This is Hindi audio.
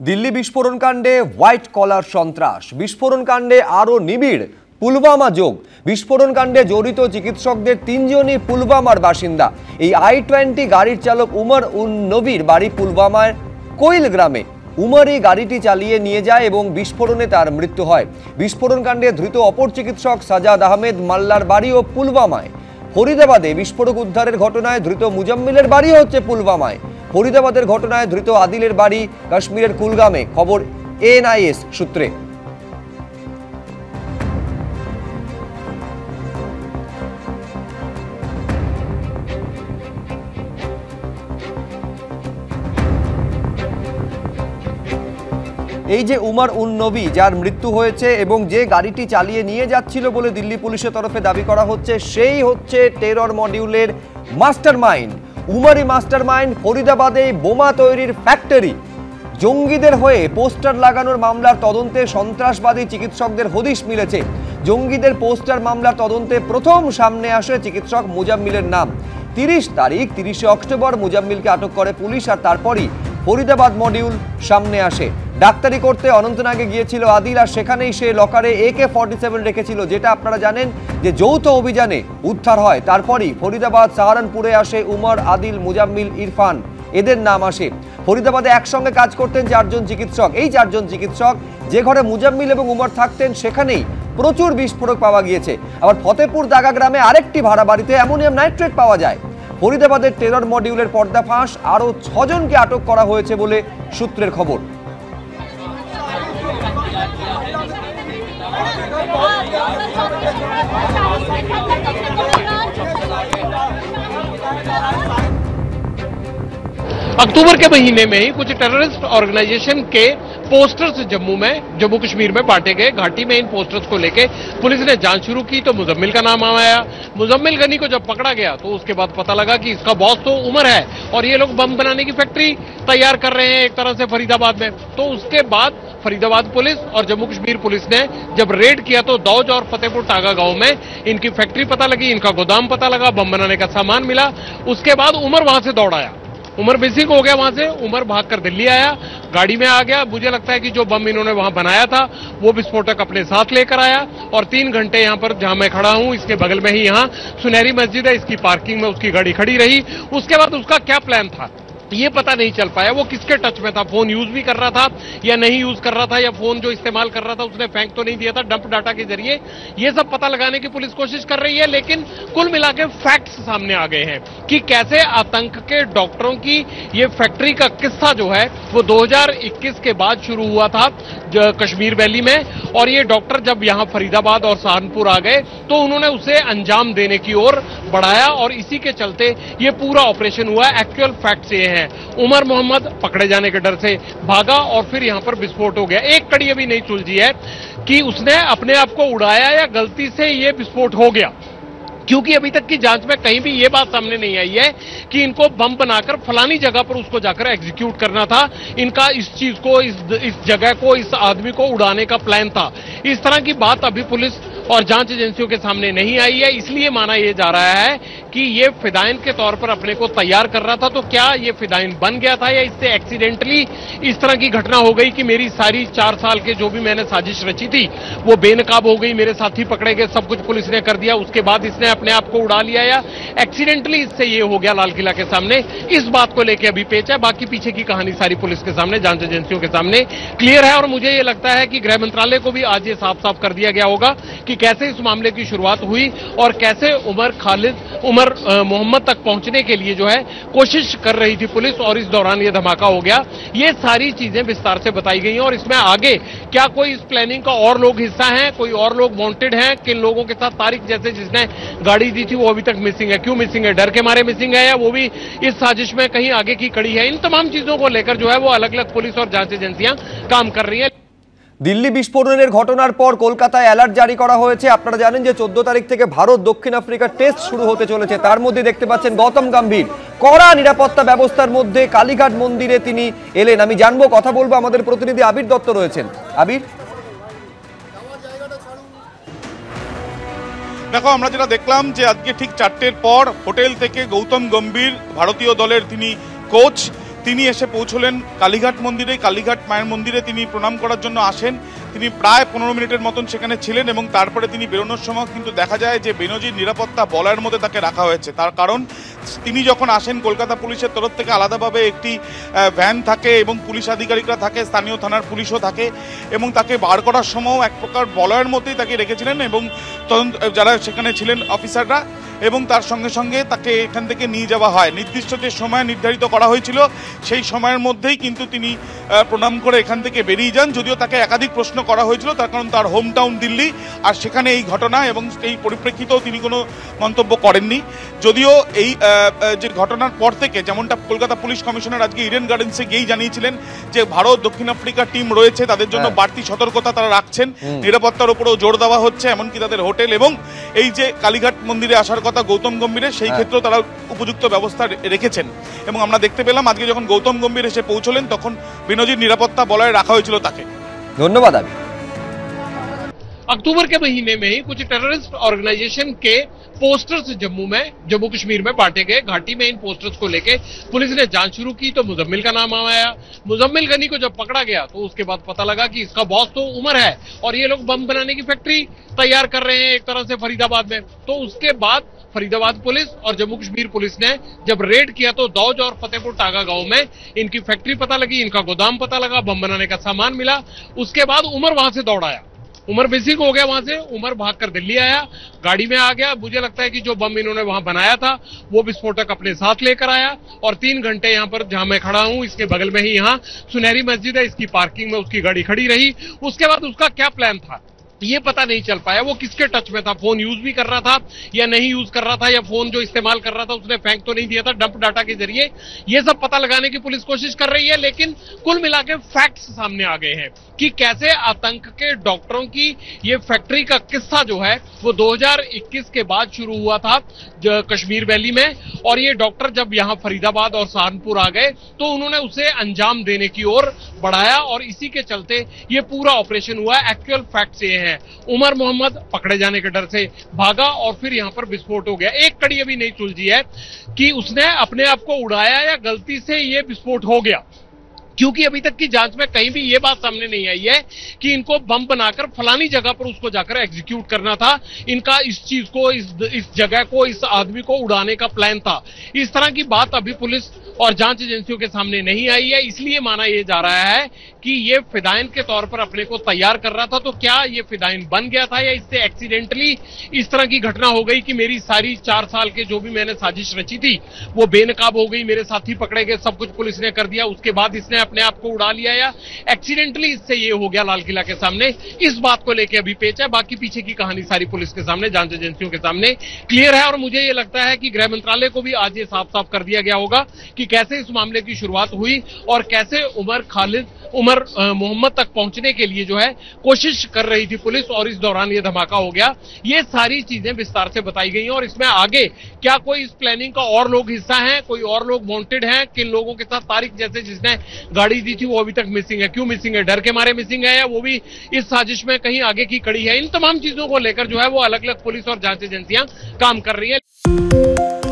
দিল্লি বিস্ফোরণ কাণ্ডে হোয়াইট কলার সন্ত্রাস, বিস্ফোরণ কাণ্ডে আরও নিবিড় পুলওয়ামা যোগ। বিস্ফোরণ কাণ্ডে জড়িত চিকিৎসকদের তিনজনই পুলওয়ামার বাসিন্দা। এই i-20 গাড়ির চালক উমর উন নবীর বাড়ি পুলওয়ামার কোইল গ্রামে। উমর এই গাড়িটি চালিয়ে নিয়ে যায় এবং বিস্ফোরণে তার মৃত্যু হয়। বিস্ফোরণ কাণ্ডে ধৃত অপর চিকিৎসক সাজাদ আহমেদ মাল্লার বাড়িও পুলওয়ামায়। ফরিদাবাদে বিস্ফোরক উদ্ধারের ঘটনায় ধৃত মুজাম্মিলের বাড়িও হচ্ছে পুলওয়ামায়। ফরিদাবাদের ঘটনায় ধৃত আদিলের বাড়ি কাশ্মীরের কুলগামে। খবর এনআইএস সূত্রে। এই যে উমর উন নবী, যার মৃত্যু হয়েছে এবং যে গাড়িটি চালিয়ে নিয়ে যাচ্ছিল বলে দিল্লি পুলিশের তরফে দাবি করা হচ্ছে, সেই হচ্ছে টেরর মডিউলের মাস্টারমাইন্ড। উমরই মাস্টারমাইন্ড। ফরিদাবাদে বোমা তৈরির ফ্যাক্টরি। জঙ্গিদের হয়ে পোস্টার লাগানোর মামলার তদন্তে সন্ত্রাসবাদী চিকিৎসকদের হদিশ মিলেছে। জঙ্গিদের পোস্টার মামলার তদন্তে প্রথম সামনে আসে চিকিৎসক মুজাম্মিলের নাম। 30 অক্টোবর মুজাম্মিলকে আটক করে পুলিশ, আর তারপরই ফরিদাবাদ মডিউল সামনে আসে। ডাক্তারি করতে অনন্তনাগে গিয়েছিল আদিল, আর সেখানেই সে লকারে AK-47 রেখেছিল, যেটা আপনারা জানেন যে যৌথ অভিযানে উদ্ধার হয়। তারপরই ফরিদাবাদ সাহারানপুরে আসে উমর, আদিল, মুজাম্মিল, ইরফান, এদের নাম আসে। ফরিদাবাদে একসঙ্গে কাজ করতেন 4 জন চিকিৎসক। এই 4 জন চিকিৎসক যে ঘরে মুজাম্মিল এবং উমর থাকতেন, সেখানেই প্রচুর বিস্ফোরক পাওয়া গিয়েছে। আবার ফতেপুর দাগা গ্রামে আরেকটি ভাড়া বাড়িতে অ্যামোনিয়াম নাইট্রেট পাওয়া যায়। ফরিদাবাদের টেরর মডিউলের পর্দাফাঁস, আরও 6 জনকে আটক করা হয়েছে বলে সূত্রের খবর। अक्टूबर के महीने में ही कुछ टेररिस्ट ऑर्गेनाइजेशन के पोस्टर्स जम्मू कश्मीर में बांटे गए। घाटी में इन पोस्टर्स को लेके पुलिस ने जांच शुरू की तो मुजम्मिल का नाम आया। मुजम्मिल गनी को जब पकड़ा गया तो उसके बाद पता लगा कि इसका बॉस तो उमर है और ये लोग बम बनाने की फैक्ट्री तैयार कर रहे हैं एक तरह से फरीदाबाद में। तो उसके बाद फरीदाबाद पुलिस और जम्मू कश्मीर पुलिस ने जब रेड किया तो दौज और फतेहपुर टागा गांव में इनकी फैक्ट्री पता लगी, इनका गोदाम पता लगा, बम बनाने का सामान मिला। उसके बाद उमर वहां से दौड़ आया। उमर मिसिंग हो गया वहां से। उमर भागकर दिल्ली आया, गाड़ी में आ गया। मुझे लगता है कि जो बम इन्होंने वहां बनाया था वो विस्फोटक अपने साथ लेकर आया और 3 घंटे यहां पर, जहां मैं खड़ा हूं इसके बगल में ही यहां सुनहरी मस्जिद है, इसकी पार्किंग में उसकी गाड़ी खड़ी रही। उसके बाद उसका क्या प्लान था ये पता नहीं चल पाया। वो किसके टच में था, फोन यूज भी कर रहा था या नहीं यूज कर रहा था, या फोन जो इस्तेमाल कर रहा था उसने फेंक तो नहीं दिया था डंप डाटा के जरिए। ये सब पता लगाने की पुलिस कोशिश कर रही है, लेकिन कुल मिला के फैक्ट्स सामने आ गए हैं कि कैसे आतंक के डॉक्टरों की ये फैक्ट्री का किस्सा जो है वो 2021 के बाद शुरू हुआ था कश्मीर वैली में। और ये डॉक्टर जब यहां फरीदाबाद और सहारनपुर आ गए तो उन्होंने उसे अंजाम देने की ओर बढ़ाया और इसी के चलते ये पूरा ऑपरेशन हुआ। एक्चुअल फैक्ट्स ये हैं। उमर मोहम्मद पकड़े जाने के डर से भागा और फिर यहां पर विस्फोट हो गया। एक कड़ी अभी नहीं सुलझी है कि उसने अपने आप को उड़ाया या गलती से ये विस्फोट हो गया, क्योंकि अभी तक की जांच में कहीं भी ये बात सामने नहीं आई है कि इनको बम बनाकर फलानी जगह पर उसको जाकर एग्जीक्यूट करना था। इनका इस चीज को, इस जगह को, इस आदमी को उड़ाने का प्लान था। इस तरह की बात अभी पुलिस और जांच एजेंसियों के सामने नहीं आई है। इसलिए माना यह जा रहा है कि ये फिदाइन के तौर पर अपने को तैयार कर रहा था। तो क्या ये फिदाइन बन गया था या इससे एक्सीडेंटली इस तरह की घटना हो गई कि मेरी सारी 4 साल के जो भी मैंने साजिश रची थी वो बेनकाब हो गई, मेरे साथी पकड़े गए, सब कुछ पुलिस ने कर दिया, उसके बाद इसने अपने आप को उड़ा लिया, या एक्सीडेंटली इससे ये हो गया लाल किला के सामने। इस बात को लेकर अभी पेच है। बाकी पीछे की कहानी सारी पुलिस के सामने, जांच एजेंसियों के सामने क्लियर है। और मुझे ये लगता है कि गृह मंत्रालय को भी आज ये साफ साफ कर दिया गया होगा कि कैसे इस मामले की शुरुआत हुई और कैसे उमर मोहम्मद तक पहुंचने के लिए जो है कोशिश कर रही थी पुलिस, और इस दौरान ये धमाका हो गया। ये सारी चीजें विस्तार से बताई गई हैं। और इसमें आगे क्या कोई इस प्लानिंग का और लोग हिस्सा हैं, कोई और लोग वांटेड हैं, किन लोगों के साथ, तारिक जैसे जिसने गाड़ी दी थी वो अभी तक मिसिंग है। क्यों मिसिंग है? डर के मारे मिसिंग है या वो भी इस साजिश में कहीं आगे की कड़ी है? इन तमाम चीजों को लेकर जो है वो अलग अलग पुलिस और जांच एजेंसियां काम कर रही है। দিল্লি বিস্ফোরণের ঘটনার পর কলকাতায় অ্যালার্ট জারি করা হয়েছে। আপনারা জানেন যে 14 তারিখ থেকে ভারত দক্ষিণ আফ্রিকার টেস্ট শুরু হতে চলেছে। তার মধ্যে দেখতে পাচ্ছেন গৌতম গম্ভীর কড়া নিরাপত্তা ব্যবস্থার মধ্যে কালীঘাট মন্দিরে তিনি এলেন। আমি জানবো, কথা বলবো, আমাদের প্রতিনিধি আবির দত্ত রয়েছেন। আবির, দেখো, আমরা যেটা দেখলাম যে আজকে ঠিক 4টের পর হোটেল থেকে গৌতম গম্ভীর, ভারতীয় দলের তিনি কোচ, তিনি এসে পৌঁছলেন কালীঘাট মন্দিরে। কালীঘাট মায়ের মন্দিরে তিনি প্রণাম করার জন্য আসেন। তিনি প্রায় 15 মিনিটের মতন সেখানে ছিলেন এবং তারপরে তিনি বেরোনোর সময় কিন্তু দেখা যায় যে বেনজির নিরাপত্তা বলয়ের মধ্যে তাকে রাখা হয়েছে। তার কারণ তিনি যখন আসেন কলকাতা পুলিশের তরফ থেকে আলাদাভাবে একটি ভ্যান থাকে এবং পুলিশ আধিকারিকরা থাকে, স্থানীয় থানার পুলিশও থাকে এবং তাকে বার করার সময়ও এক প্রকার বলয়ের মধ্যেই তাকে রেখেছিলেন এবং তদন্ত যারা সেখানে ছিলেন অফিসাররা, এবং তার সঙ্গে সঙ্গে তাকে এখান থেকে নিয়ে যাওয়া হয়। নির্দিষ্ট যে সময় নির্ধারিত করা হয়েছিল সেই সময়ের মধ্যেই কিন্তু তিনি প্রণাম করে এখান থেকে বেরিয়ে যান। যদিও তাকে একাধিক প্রশ্ন করা হয়েছিল, তার কারণ তার হোম টাউন দিল্লি, আর সেখানে এই ঘটনা এবং এই পরিপ্রেক্ষিতেও তিনি কোনো মন্তব্য করেননি। যদিও এই যে ঘটনার পর থেকে যেমনটা কলকাতা পুলিশ কমিশনার আজকে ইডেন গার্ডেন্সে গিয়েই জানিয়েছিলেন যে ভারত দক্ষিণ আফ্রিকা টিম রয়েছে, তাদের জন্য বাড়তি সতর্কতা তারা রাখছেন, নিরাপত্তার উপরেও জোর দেওয়া হচ্ছে, এমনকি তাদের হোটেল এবং এই যে কালীঘাট মন্দিরে আসার কথা গৌতম গম্ভীরের, সেই ক্ষেত্রেও তারা উপযুক্ত ব্যবস্থা রেখেছেন। এবং আমরা দেখতে পেলাম আজকে যখন গৌতম গম্ভীর এসে পৌঁছলেন তখন বেনজির নিরাপত্তা বলয়ে রাখা হয়েছিল তাকে। ধন্যবাদ। আমি अक्टूबर के महीने में ही कुछ टेररिस्ट ऑर्गेनाइजेशन के पोस्टर्स जम्मू कश्मीर में बांटे गए। घाटी में इन पोस्टर्स को लेके पुलिस ने जांच शुरू की तो मुजम्मिल का नाम आया। मुजम्मिल गनी को जब पकड़ा गया तो उसके बाद पता लगा कि इसका बॉस तो उमर है और ये लोग बम बनाने की फैक्ट्री तैयार कर रहे हैं एक तरह से फरीदाबाद में। तो उसके बाद फरीदाबाद पुलिस और जम्मू कश्मीर पुलिस ने जब रेड किया तो दौज और फतेहपुर टागा गांव में इनकी फैक्ट्री पता लगी, इनका गोदाम पता लगा, बम बनाने का सामान मिला। उसके बाद उमर वहां से दौड़ आया, उमर बेसिक हो गया वहां से, उमर भागकर दिल्ली आया, गाड़ी में आ गया। मुझे लगता है कि जो बम इन्होंने वहां बनाया था वो विस्फोटक अपने साथ लेकर आया और 3 घंटे यहां पर, जहां मैं खड़ा हूं इसके बगल में ही यहां सुनहरी मस्जिद है, इसकी पार्किंग में उसकी गाड़ी खड़ी रही। उसके बाद उसका क्या प्लान था ये पता नहीं चल पाया। वो किसके टच में था, फोन यूज भी कर रहा था या नहीं यूज कर रहा था, या फोन जो इस्तेमाल कर रहा था उसने फेंक तो नहीं दिया था डंप डाटा के जरिए, ये सब पता लगाने की पुलिस कोशिश कर रही है। लेकिन कुल मिला के फैक्ट्स सामने आ गए हैं कि कैसे आतंक के डॉक्टरों की ये फैक्ट्री का किस्सा जो है वो 2021 के बाद शुरू हुआ था कश्मीर वैली में, और ये डॉक्टर जब यहां फरीदाबाद और सहारनपुर आ गए तो उन्होंने उसे अंजाम देने की ओर बढ़ाया और इसी के चलते ये पूरा ऑपरेशन हुआ। एक्चुअल फैक्ट्स ये है, उमर मोहम्मद पकड़े जाने के डर से भागा और फिर यहां पर विस्फोट हो गया। एक कड़ी अभी नहीं सुलझी है कि उसने अपने आप को उड़ाया या गलती से ये विस्फोट हो गया, क्योंकि अभी तक की जांच में कहीं भी ये बात सामने नहीं आई है कि इनको बम बनाकर फलानी जगह पर उसको जाकर एग्जीक्यूट करना था। इनका इस चीज को, इस जगह को, इस आदमी को उड़ाने का प्लान था। इस तरह की बात अभी पुलिस और जांच एजेंसियों के सामने नहीं आई है, इसलिए माना यह जा रहा है कि ये फिदाइन के तौर पर अपने को तैयार कर रहा था। तो क्या ये फिदाइन बन गया था या इससे एक्सीडेंटली इस तरह की घटना हो गई कि मेरी सारी 4 साल के जो भी मैंने साजिश रची थी वो बेनकाब हो गई, मेरे साथी पकड़े गए, सब कुछ पुलिस ने कर दिया, उसके बाद इसने अपने आप को उड़ा लिया, या एक्सीडेंटली इससे ये हो गया लाल किला के सामने। इस बात को लेकर अभी पेच है। बाकी पीछे की कहानी सारी पुलिस के सामने, जांच एजेंसियों के सामने क्लियर है। और मुझे ये लगता है कि गृह मंत्रालय को भी आज ये साफ साफ कर दिया गया होगा कि कैसे इस मामले की शुरुआत हुई और कैसे उमर मोहम्मद तक पहुंचने के लिए जो है कोशिश कर रही थी पुलिस, और इस दौरान ये धमाका हो गया। ये सारी चीजें विस्तार से बताई गई हैं और इसमें आगे क्या कोई इस प्लानिंग का और लोग हिस्सा हैं, कोई और लोग वांटेड हैं, किन लोगों के साथ, तारिक जैसे जिसने गाड़ी दी थी वो अभी तक मिसिंग है। क्यों मिसिंग है, डर के मारे मिसिंग है या वो भी इस साजिश में कहीं आगे की कड़ी है? इन तमाम चीजों को लेकर जो है वो अलग अलग पुलिस और जांच एजेंसियां काम कर रही है।